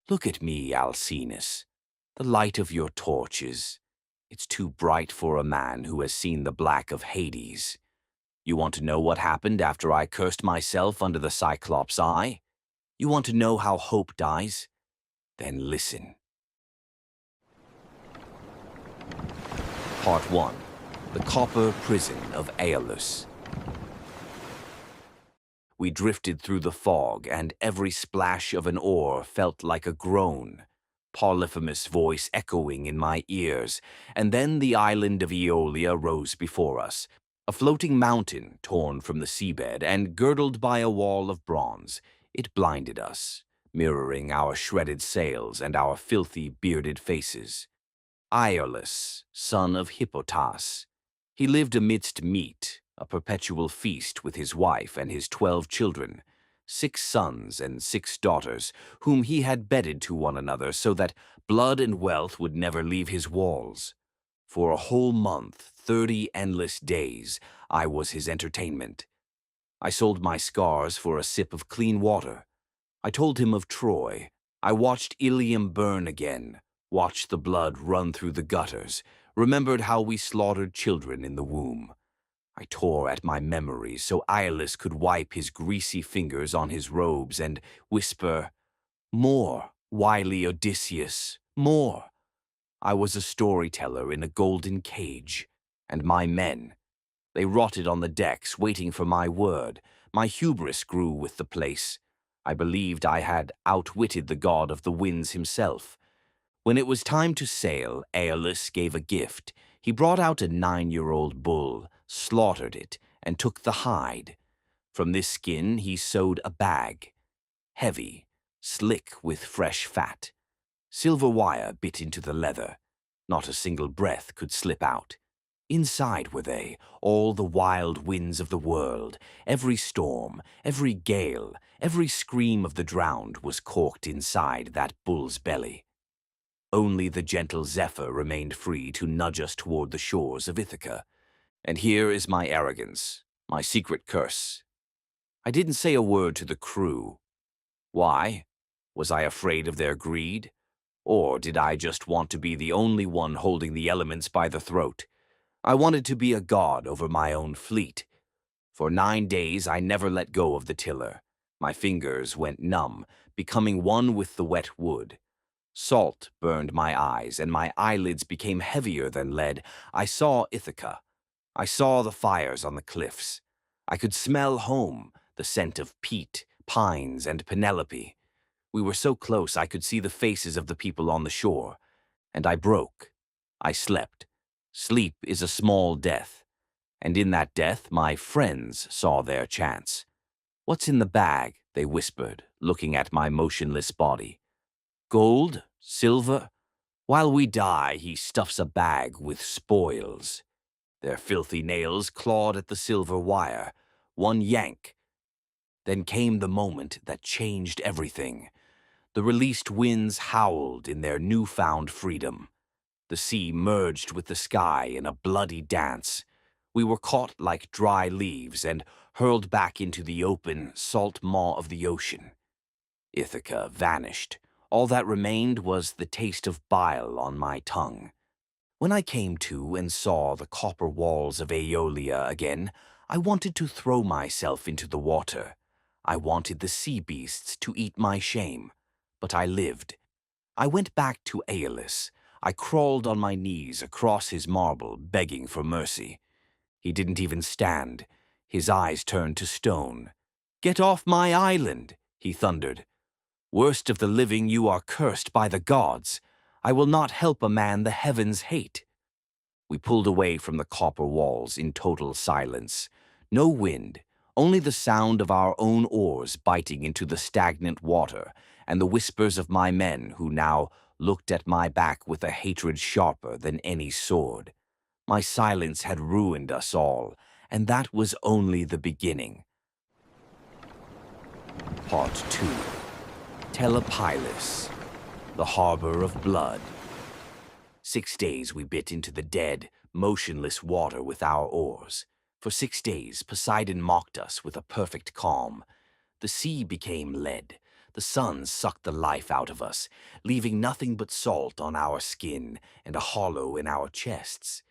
Look at me, Alcinous, the light of your torches. It's too bright for a man who has seen the black of Hades. You want to know what happened after I cursed myself under the Cyclops' eye? You want to know how hope dies? Then listen. Part 1. The Copper Prison of Aeolus. We drifted through the fog, and every splash of an oar felt like a groan, Polyphemus' voice echoing in my ears, and then the island of Aeolia rose before us, a floating mountain torn from the seabed and girdled by a wall of bronze. It blinded us, mirroring our shredded sails and our filthy, bearded faces. Aeolus, son of Hippotas. He lived amidst meat, a perpetual feast with his wife and his 12 children, 6 sons and 6 daughters, whom he had bedded to one another so that blood and wealth would never leave his walls. For a whole month, 30 endless days, I was his entertainment. I sold my scars for a sip of clean water. I told him of Troy. I watched Ilium burn again, watched the blood run through the gutters, remembered how we slaughtered children in the womb. I tore at my memories so Aeolus could wipe his greasy fingers on his robes and whisper, "More, wily Odysseus, more." I was a storyteller in a golden cage, and my men, they rotted on the decks waiting for my word. My hubris grew with the place. I believed I had outwitted the god of the winds himself. When it was time to sail, Aeolus gave a gift. He brought out a 9-year-old bull, slaughtered it, and took the hide. From this skin he sewed a bag, heavy, slick with fresh fat. Silver wire bit into the leather. Not a single breath could slip out. Inside were they, all the wild winds of the world. Every storm, every gale, every scream of the drowned was corked inside that bull's belly. Only the gentle Zephyr remained free to nudge us toward the shores of Ithaca. And here is my arrogance, my secret curse. I didn't say a word to the crew. Why? Was I afraid of their greed? Or did I just want to be the only one holding the elements by the throat? I wanted to be a god over my own fleet. For 9 days I never let go of the tiller. My fingers went numb, becoming one with the wet wood. Salt burned my eyes, and my eyelids became heavier than lead. I saw Ithaca. I saw the fires on the cliffs. I could smell home, the scent of peat, pines, and Penelope. We were so close I could see the faces of the people on the shore. And I broke. I slept. Sleep is a small death. And in that death, my friends saw their chance. "What's in the bag?" they whispered, looking at my motionless body. "Gold? Silver? While we die, he stuffs a bag with spoils." Their filthy nails clawed at the silver wire. One yank. Then came the moment that changed everything. The released winds howled in their newfound freedom. The sea merged with the sky in a bloody dance. We were caught like dry leaves and hurled back into the open, salt maw of the ocean. Ithaca vanished. All that remained was the taste of bile on my tongue. When I came to and saw the copper walls of Aeolia again, I wanted to throw myself into the water. I wanted the sea beasts to eat my shame. But I lived. I went back to Aeolus. I crawled on my knees across his marble, begging for mercy. He didn't even stand. His eyes turned to stone. "Get off my island," he thundered. "Worst of the living, you are cursed by the gods. I will not help a man the heavens hate." We pulled away from the copper walls in total silence. No wind, only the sound of our own oars biting into the stagnant water, and the whispers of my men who now looked at my back with a hatred sharper than any sword. My silence had ruined us all, and that was only the beginning. Part 2. Telepylus, the harbor of blood. 6 days we bit into the dead, motionless water with our oars. For 6 days Poseidon mocked us with a perfect calm. The sea became lead. The sun sucked the life out of us, leaving nothing but salt on our skin and a hollow in our chests.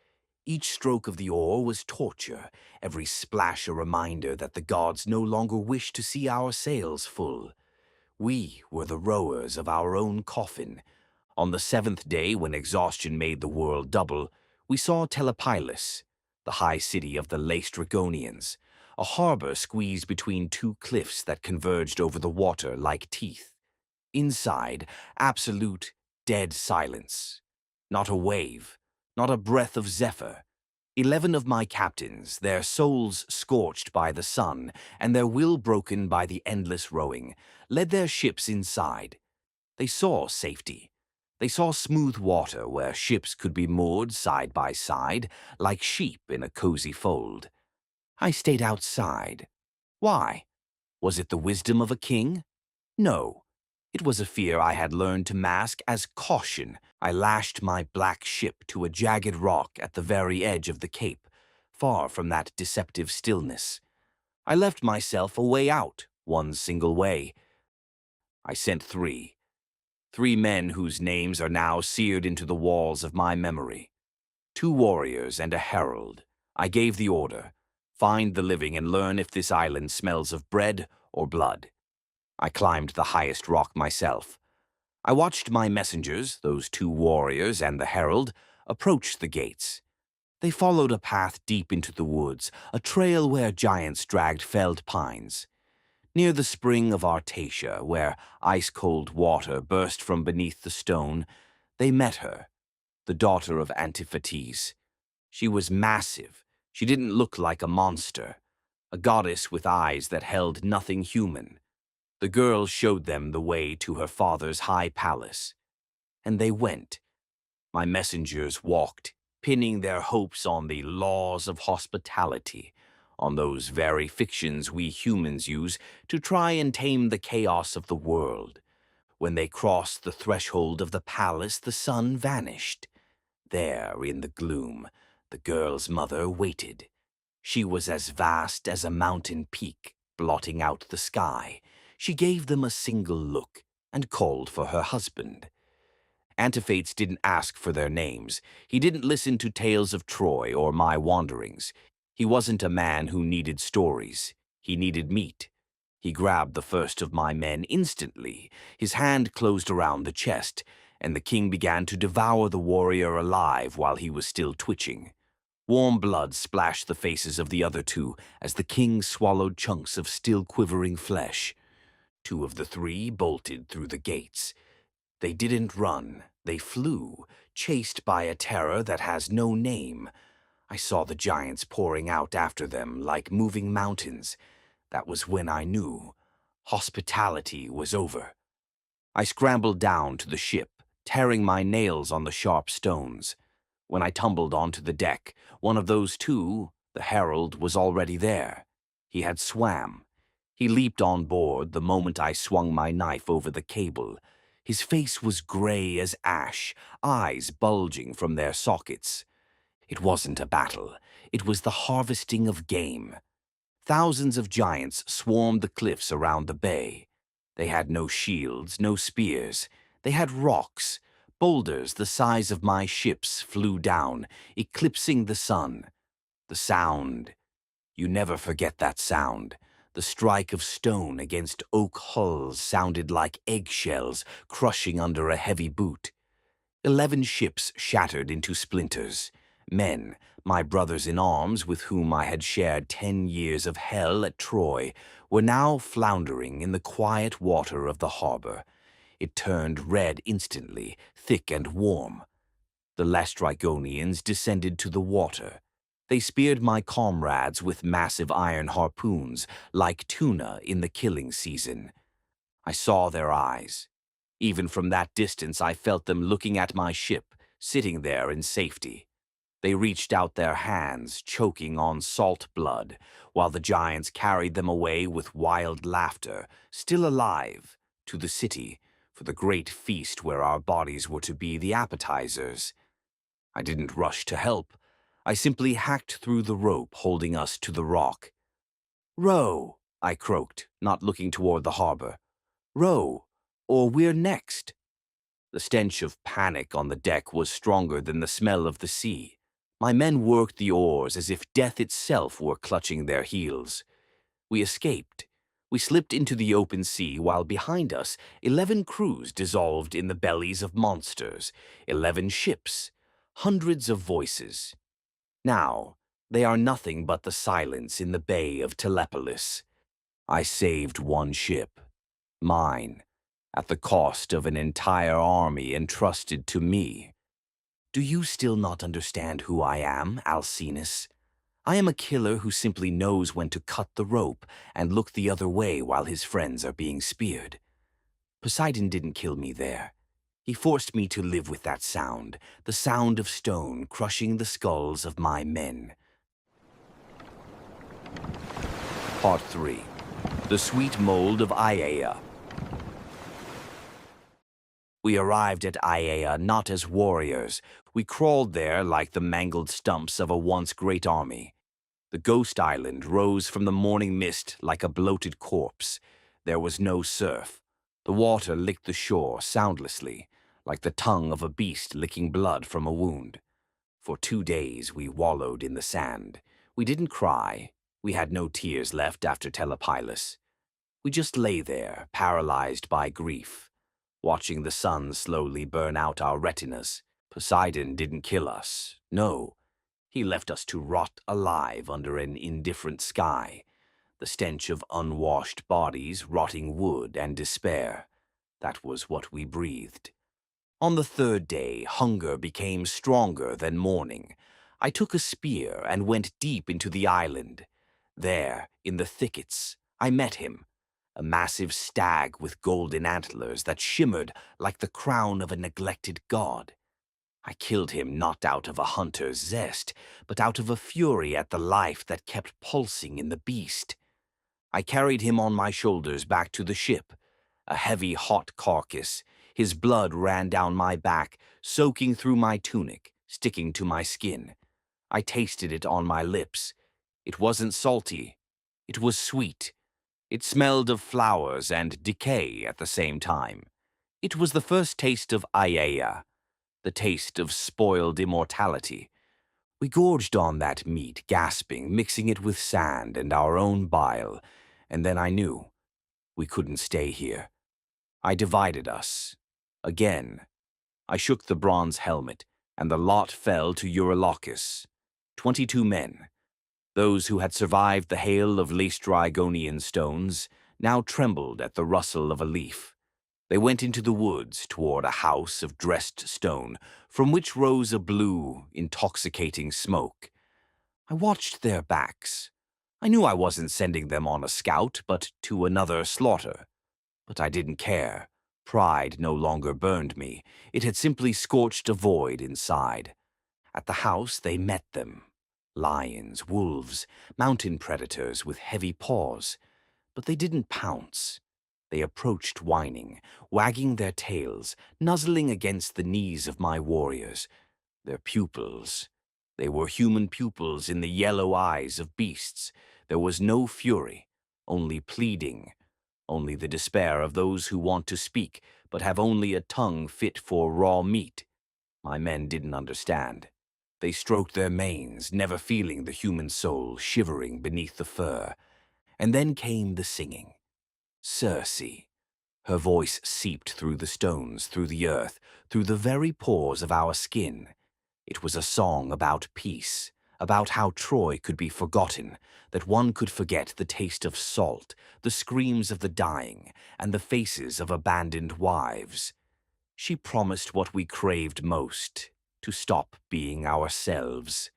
Each stroke of the oar was torture, every splash a reminder that the gods no longer wished to see our sails full. We were the rowers of our own coffin. On the seventh day, when exhaustion made the world double, we saw Telepylus, the high city of the Laestrygonians, a harbor squeezed between two cliffs that converged over the water like teeth. Inside, absolute, dead silence. Not a wave, not a breath of zephyr. 11 of my captains, their souls scorched by the sun and their will broken by the endless rowing, led their ships inside. They saw safety. They saw smooth water where ships could be moored side by side, like sheep in a cozy fold. I stayed outside. Why? Was it the wisdom of a king? No. It was a fear I had learned to mask as caution. I lashed my black ship to a jagged rock at the very edge of the cape, far from that deceptive stillness. I left myself a way out, one single way. I sent three men whose names are now seared into the walls of my memory. 2 warriors and a herald. I gave the order: find the living and learn if this island smells of bread or blood. I climbed the highest rock myself. I watched my messengers, those 2 warriors and the herald, approach the gates. They followed a path deep into the woods, a trail where giants dragged felled pines. Near the spring of Artacia, where ice-cold water burst from beneath the stone, they met her, the daughter of Antiphates. She was massive. She didn't look like a monster, a goddess with eyes that held nothing human. The girl showed them the way to her father's high palace. And they went. My messengers walked, pinning their hopes on the laws of hospitality, on those very fictions we humans use to try and tame the chaos of the world. When they crossed the threshold of the palace, the sun vanished. There, in the gloom, the girl's mother waited. She was as vast as a mountain peak, blotting out the sky. She gave them a single look and called for her husband. Antiphates didn't ask for their names. He didn't listen to tales of Troy or my wanderings. He wasn't a man who needed stories. He needed meat. He grabbed the first of my men instantly. His hand closed around the chest, and the king began to devour the warrior alive while he was still twitching. Warm blood splashed the faces of the other 2 as the king swallowed chunks of still quivering flesh. 2 of the 3 bolted through the gates. They didn't run, they flew, chased by a terror that has no name. I saw the giants pouring out after them like moving mountains. That was when I knew hospitality was over. I scrambled down to the ship, tearing my nails on the sharp stones. When I tumbled onto the deck, one of those 2, the herald, was already there. He had swam. He leaped on board the moment I swung my knife over the cable. His face was gray as ash, eyes bulging from their sockets. It wasn't a battle. It was the harvesting of game. Thousands of giants swarmed the cliffs around the bay. They had no shields, no spears. They had rocks. Boulders the size of my ships flew down, eclipsing the sun. The sound. You never forget that sound. The strike of stone against oak hulls sounded like eggshells crushing under a heavy boot. 11 ships shattered into splinters. Men, my brothers in arms with whom I had shared 10 years of hell at Troy, were now floundering in the quiet water of the harbor. It turned red instantly, thick and warm. The Laestrygonians descended to the water. They speared my comrades with massive iron harpoons, like tuna in the killing season. I saw their eyes. Even from that distance, I felt them looking at my ship, sitting there in safety. They reached out their hands, choking on salt blood, while the giants carried them away with wild laughter, still alive, to the city, for the great feast where our bodies were to be the appetizers. I didn't rush to help. I simply hacked through the rope holding us to the rock. "Row," I croaked, not looking toward the harbor. Row, or we're next. The stench of panic on the deck was stronger than the smell of the sea. My men worked the oars as if death itself were clutching their heels. We escaped. We slipped into the open sea while behind us 11 crews dissolved in the bellies of monsters, 11 ships, hundreds of voices. Now, they are nothing but the silence in the bay of Telepylus. I saved one ship, mine, at the cost of an entire army entrusted to me. Do you still not understand who I am, Alcinous? I am a killer who simply knows when to cut the rope and look the other way while his friends are being speared. Poseidon didn't kill me there. He forced me to live with that sound, the sound of stone crushing the skulls of my men. Part 3. The Sweet Mold of Aeaea. We arrived at Aeaea not as warriors. We crawled there like the mangled stumps of a once great army. The ghost island rose from the morning mist like a bloated corpse. There was no surf. The water licked the shore soundlessly, like the tongue of a beast licking blood from a wound. For 2 days we wallowed in the sand. We didn't cry. We had no tears left after Telepylus. We just lay there, paralyzed by grief, watching the sun slowly burn out our retinas. Poseidon didn't kill us. No. He left us to rot alive under an indifferent sky, the stench of unwashed bodies, rotting wood, and despair. That was what we breathed. On the 3rd day, hunger became stronger than mourning. I took a spear and went deep into the island. There, in the thickets, I met him, a massive stag with golden antlers that shimmered like the crown of a neglected god. I killed him not out of a hunter's zest, but out of a fury at the life that kept pulsing in the beast. I carried him on my shoulders back to the ship, a heavy, hot carcass. His blood ran down my back, soaking through my tunic, sticking to my skin. I tasted it on my lips. It wasn't salty. It was sweet. It smelled of flowers and decay at the same time. It was the first taste of Aeaea, the taste of spoiled immortality. We gorged on that meat, gasping, mixing it with sand and our own bile, and then I knew we couldn't stay here. I divided us. Again. I shook the bronze helmet, and the lot fell to Eurylochus. 22 men, those who had survived the hail of Laestrygonian stones, now trembled at the rustle of a leaf. They went into the woods toward a house of dressed stone, from which rose a blue, intoxicating smoke. I watched their backs. I knew I wasn't sending them on a scout, but to another slaughter. But I didn't care. Pride no longer burned me. It had simply scorched a void inside. At the house they met them. Lions, wolves, mountain predators with heavy paws. But they didn't pounce. They approached whining, wagging their tails, nuzzling against the knees of my warriors. Their pupils. They were human pupils in the yellow eyes of beasts. There was no fury, only pleading, only the despair of those who want to speak, but have only a tongue fit for raw meat. My men didn't understand. They stroked their manes, never feeling the human soul shivering beneath the fur. And then came the singing. Circe. Her voice seeped through the stones, through the earth, through the very pores of our skin. It was a song about peace, about how Troy could be forgotten, that one could forget the taste of salt, the screams of the dying, and the faces of abandoned wives. She promised what we craved most, to stop being ourselves.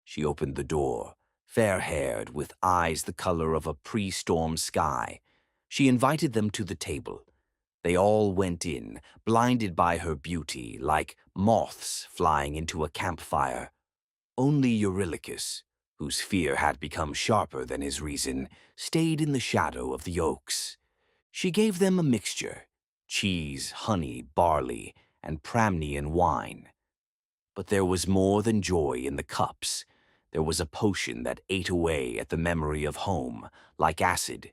She opened the door, fair-haired, with eyes the color of a pre-storm sky. She invited them to the table. They all went in, blinded by her beauty, like moths flying into a campfire. Only Eurylochus, whose fear had become sharper than his reason, stayed in the shadow of the oaks. She gave them a mixture: cheese, honey, barley, and Pramnian wine. But there was more than joy in the cups. There was a potion that ate away at the memory of home, like acid.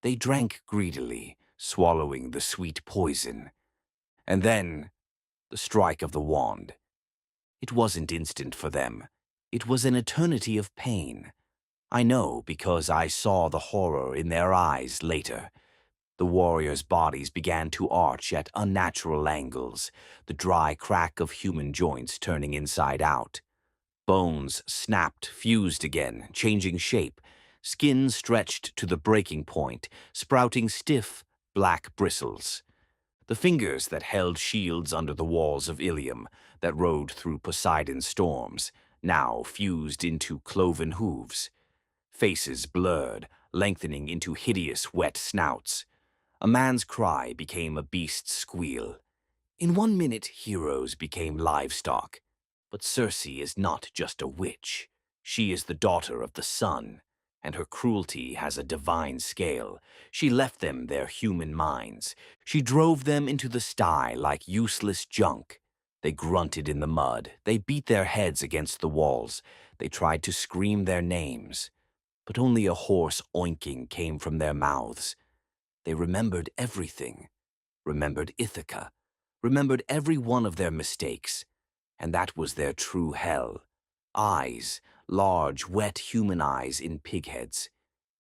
They drank greedily, swallowing the sweet poison. And then, the strike of the wand. It wasn't instant for them. It was an eternity of pain. I know because I saw the horror in their eyes later. The warriors' bodies began to arch at unnatural angles, the dry crack of human joints turning inside out. Bones snapped, fused again, changing shape. Skin stretched to the breaking point, sprouting stiff, black bristles. The fingers that held shields under the walls of Ilium, that rode through Poseidon's storms, now fused into cloven hooves. Faces blurred, lengthening into hideous wet snouts. A man's cry became a beast's squeal. In 1 minute, heroes became livestock. But Circe is not just a witch. She is the daughter of the sun, and her cruelty has a divine scale. She left them their human minds. She drove them into the sty like useless junk. They grunted in the mud. They beat their heads against the walls. They tried to scream their names. But only a hoarse oinking came from their mouths. They remembered everything. Remembered Ithaca. Remembered every one of their mistakes. And that was their true hell. Eyes, large, wet human eyes in pigheads.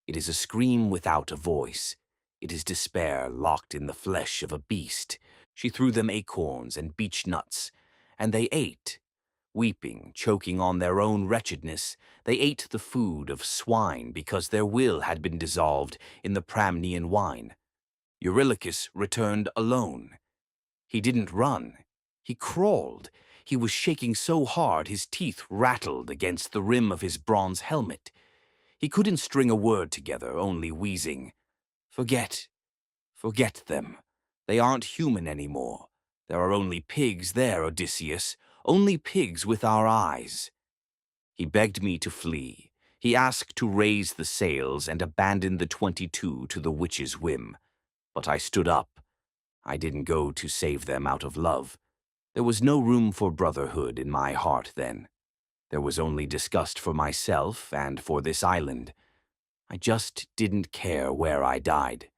It is a scream without a voice. It is despair locked in the flesh of a beast. She threw them acorns and beech nuts, and they ate. Weeping, choking on their own wretchedness, they ate the food of swine because their will had been dissolved in the Pramnian wine. Eurylochus returned alone. He didn't run. He crawled. He was shaking so hard his teeth rattled against the rim of his bronze helmet. He couldn't string a word together, only wheezing. Forget them. They aren't human anymore. There are only pigs there, Odysseus, only pigs with our eyes. He begged me to flee. He asked to raise the sails and abandon the 22 to the witch's whim. But I stood up. I didn't go to save them out of love. There was no room for brotherhood in my heart then. There was only disgust for myself and for this island. I just didn't care where I died.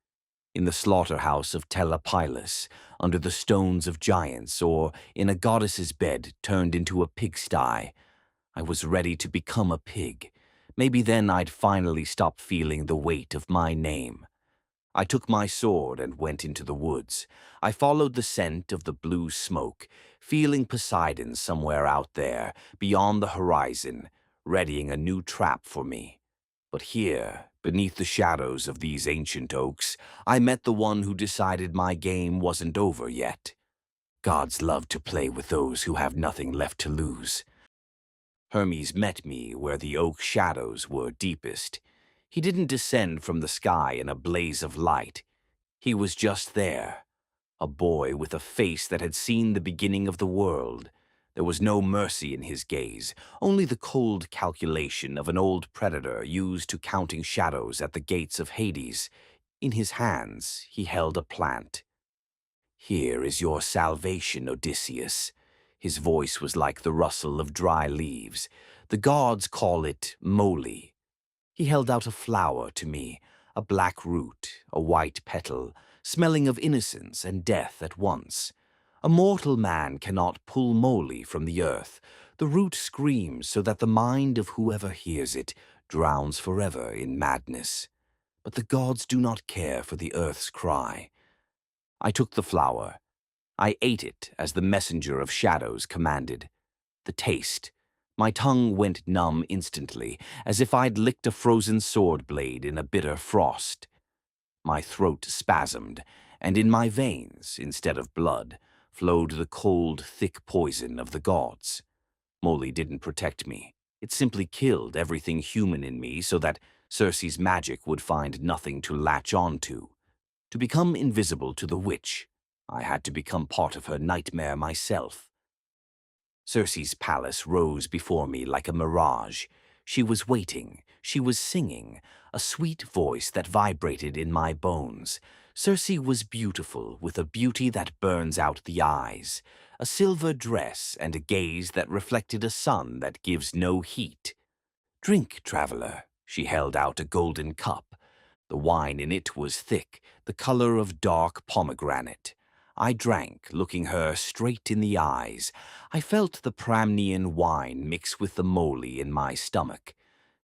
In the slaughterhouse of Telepylus, under the stones of giants, or in a goddess's bed turned into a pigsty. I was ready to become a pig. Maybe then I'd finally stop feeling the weight of my name. I took my sword and went into the woods. I followed the scent of the blue smoke, feeling Poseidon somewhere out there, beyond the horizon, readying a new trap for me. But here, beneath the shadows of these ancient oaks, I met the one who decided my game wasn't over yet. Gods love to play with those who have nothing left to lose. Hermes met me where the oak shadows were deepest. He didn't descend from the sky in a blaze of light. He was just there, a boy with a face that had seen the beginning of the world. There was no mercy in his gaze, only the cold calculation of an old predator used to counting shadows at the gates of Hades. In his hands, he held a plant. "Here is your salvation, Odysseus." His voice was like the rustle of dry leaves. The gods call it Moly. He held out a flower to me, a black root, a white petal, smelling of innocence and death at once. A mortal man cannot pull Moly from the earth. The root screams so that the mind of whoever hears it drowns forever in madness. But the gods do not care for the earth's cry. I took the flower. I ate it as the messenger of shadows commanded. The taste. My tongue went numb instantly, as if I'd licked a frozen sword blade in a bitter frost. My throat spasmed, and in my veins, instead of blood, flowed the cold, thick poison of the gods. Moly didn't protect me. It simply killed everything human in me so that Circe's magic would find nothing to latch on to. To become invisible to the witch, I had to become part of her nightmare myself. Circe's palace rose before me like a mirage. She was waiting. She was singing, a sweet voice that vibrated in my bones. Circe was beautiful, with a beauty that burns out the eyes, a silver dress and a gaze that reflected a sun that gives no heat. "Drink, traveler." She held out a golden cup. The wine in it was thick, the color of dark pomegranate. I drank, looking her straight in the eyes. I felt the Pramnian wine mix with the Moly in my stomach.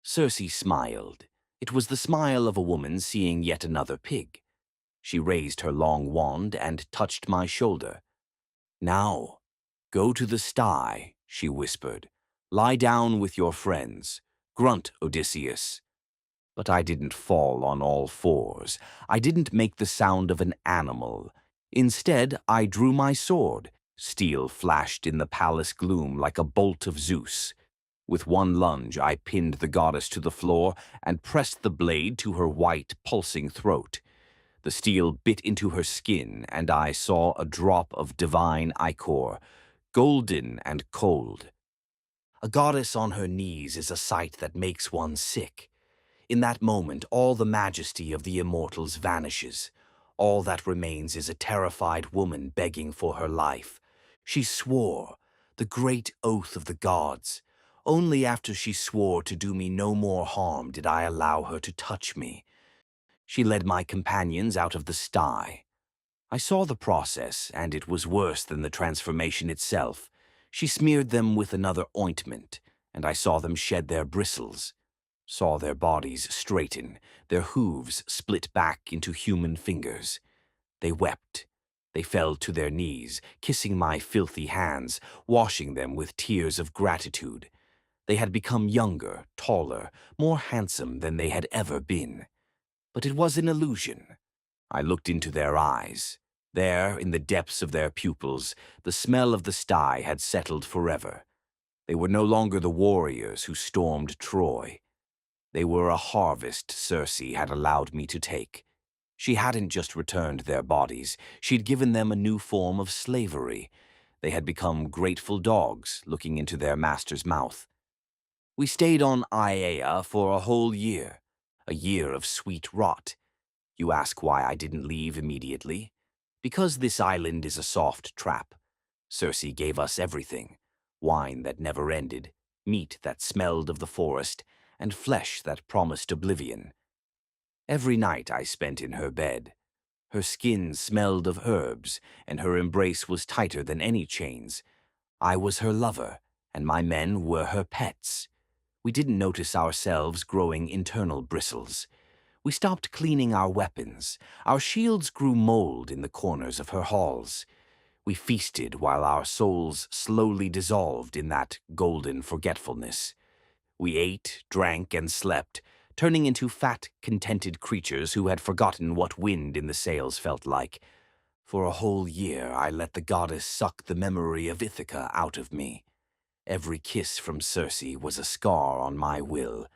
Circe smiled. It was the smile of a woman seeing yet another pig. She raised her long wand and touched my shoulder. "Now, go to the sty," she whispered. "Lie down with your friends. Grunt, Odysseus." But I didn't fall on all fours. I didn't make the sound of an animal. Instead, I drew my sword. Steel flashed in the palace gloom like a bolt of Zeus. With one lunge, I pinned the goddess to the floor and pressed the blade to her white, pulsing throat. The steel bit into her skin, and I saw a drop of divine ichor, golden and cold. A goddess on her knees is a sight that makes one sick. In that moment, all the majesty of the immortals vanishes. All that remains is a terrified woman begging for her life. She swore, the great oath of the gods. Only after she swore to do me no more harm did I allow her to touch me. She led my companions out of the sty. I saw the process, and it was worse than the transformation itself. She smeared them with another ointment, and I saw them shed their bristles, saw their bodies straighten, their hooves split back into human fingers. They wept. They fell to their knees, kissing my filthy hands, washing them with tears of gratitude. They had become younger, taller, more handsome than they had ever been. But it was an illusion. I looked into their eyes. There, in the depths of their pupils, the smell of the sty had settled forever. They were no longer the warriors who stormed Troy. They were a harvest Circe had allowed me to take. She hadn't just returned their bodies, she'd given them a new form of slavery. They had become grateful dogs looking into their master's mouth. We stayed on Aeaea for a whole year, a year of sweet rot. You ask why I didn't leave immediately? Because this island is a soft trap. Circe gave us everything: wine that never ended, meat that smelled of the forest, and flesh that promised oblivion. Every night I spent in her bed. Her skin smelled of herbs, and her embrace was tighter than any chains. I was her lover, and my men were her pets. We didn't notice ourselves growing internal bristles. We stopped cleaning our weapons. Our shields grew mold in the corners of her halls. We feasted while our souls slowly dissolved in that golden forgetfulness. We ate, drank, and slept, turning into fat, contented creatures who had forgotten what wind in the sails felt like. For a whole year I let the goddess suck the memory of Ithaca out of me. Every kiss from Circe was a scar on my will.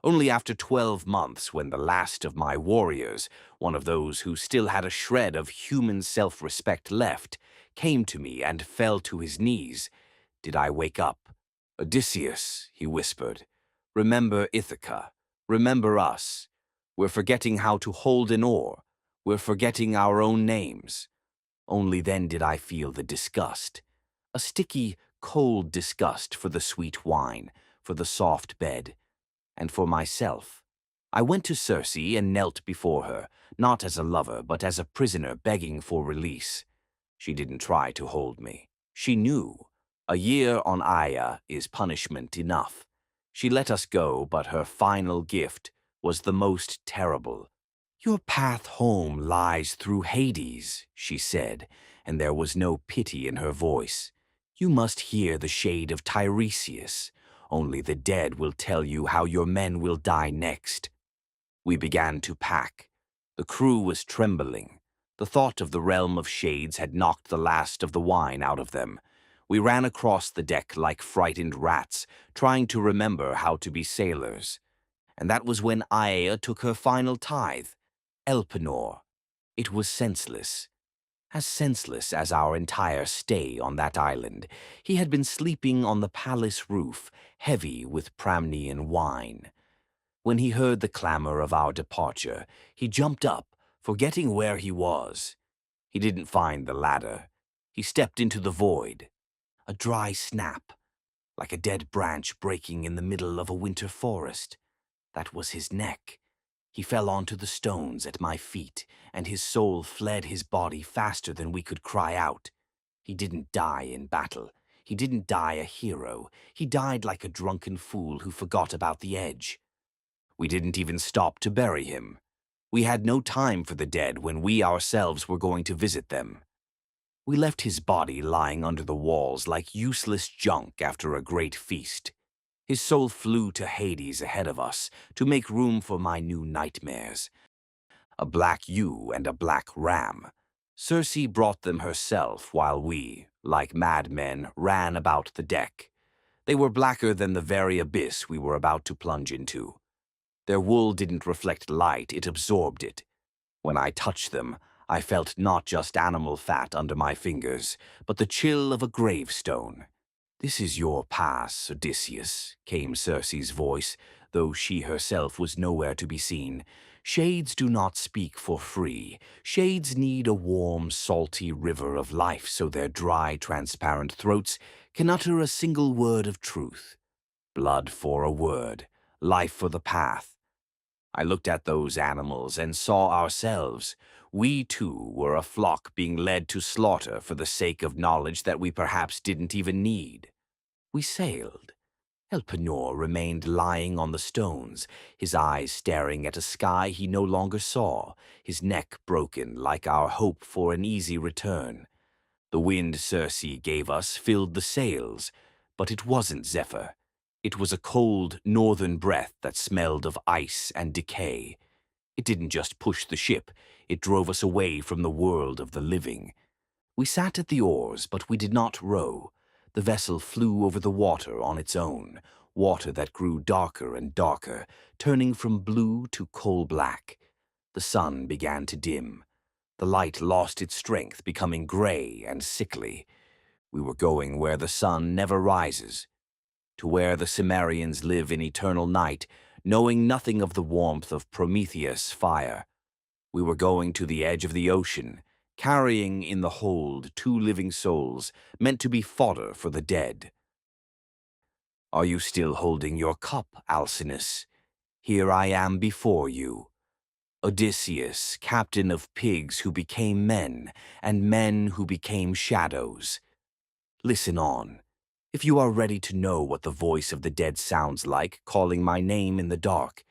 Only after 12 months, when the last of my warriors, one of those who still had a shred of human self-respect left, came to me and fell to his knees, did I wake up. "Odysseus," he whispered, "remember Ithaca. Remember us. We're forgetting how to hold an oar. We're forgetting our own names." Only then did I feel the disgust. A sticky, cold disgust for the sweet wine, for the soft bed, and for myself. I went to Circe and knelt before her, not as a lover, but as a prisoner begging for release. She didn't try to hold me. She knew. A year on Aeaea is punishment enough. She let us go, but her final gift was the most terrible. "Your path home lies through Hades," she said, and there was no pity in her voice. "You must hear the shade of Tiresias. Only the dead will tell you how your men will die next." We began to pack. The crew was trembling. The thought of the realm of shades had knocked the last of the wine out of them. We ran across the deck like frightened rats, trying to remember how to be sailors. And that was when Aeaea took her final tithe. Elpenor. It was senseless. As senseless as our entire stay on that island. He had been sleeping on the palace roof, heavy with Pramnian wine. When he heard the clamor of our departure, he jumped up, forgetting where he was. He didn't find the ladder. He stepped into the void. A dry snap, like a dead branch breaking in the middle of a winter forest. That was his neck. He fell onto the stones at my feet, and his soul fled his body faster than we could cry out. He didn't die in battle. He didn't die a hero. He died like a drunken fool who forgot about the edge. We didn't even stop to bury him. We had no time for the dead when we ourselves were going to visit them. We left his body lying under the walls like useless junk after a great feast. His soul flew to Hades ahead of us to make room for my new nightmares. A black ewe and a black ram. Circe brought them herself while we, like madmen, ran about the deck. They were blacker than the very abyss we were about to plunge into. Their wool didn't reflect light, it absorbed it. When I touched them, I felt not just animal fat under my fingers, but the chill of a gravestone. "This is your pass, Odysseus," came Circe's voice, though she herself was nowhere to be seen. "Shades do not speak for free. Shades need a warm, salty river of life so their dry, transparent throats can utter a single word of truth. Blood for a word, life for the path." I looked at those animals and saw ourselves. We, too, were a flock being led to slaughter for the sake of knowledge that we perhaps didn't even need. We sailed. Elpenor remained lying on the stones, his eyes staring at a sky he no longer saw, his neck broken like our hope for an easy return. The wind Circe gave us filled the sails, but it wasn't Zephyr. It was a cold northern breath that smelled of ice and decay. It didn't just push the ship, it drove us away from the world of the living. We sat at the oars, but we did not row. The vessel flew over the water on its own, water that grew darker and darker, turning from blue to coal-black. The sun began to dim. The light lost its strength, becoming gray and sickly. We were going where the sun never rises, to where the Cimmerians live in eternal night, knowing nothing of the warmth of Prometheus' fire. We were going to the edge of the ocean, carrying in the hold 2 living souls meant to be fodder for the dead. Are you still holding your cup, Alcinous? Here I am before you. Odysseus, captain of pigs who became men, and men who became shadows. Listen on. If you are ready to know what the voice of the dead sounds like, calling my name in the dark,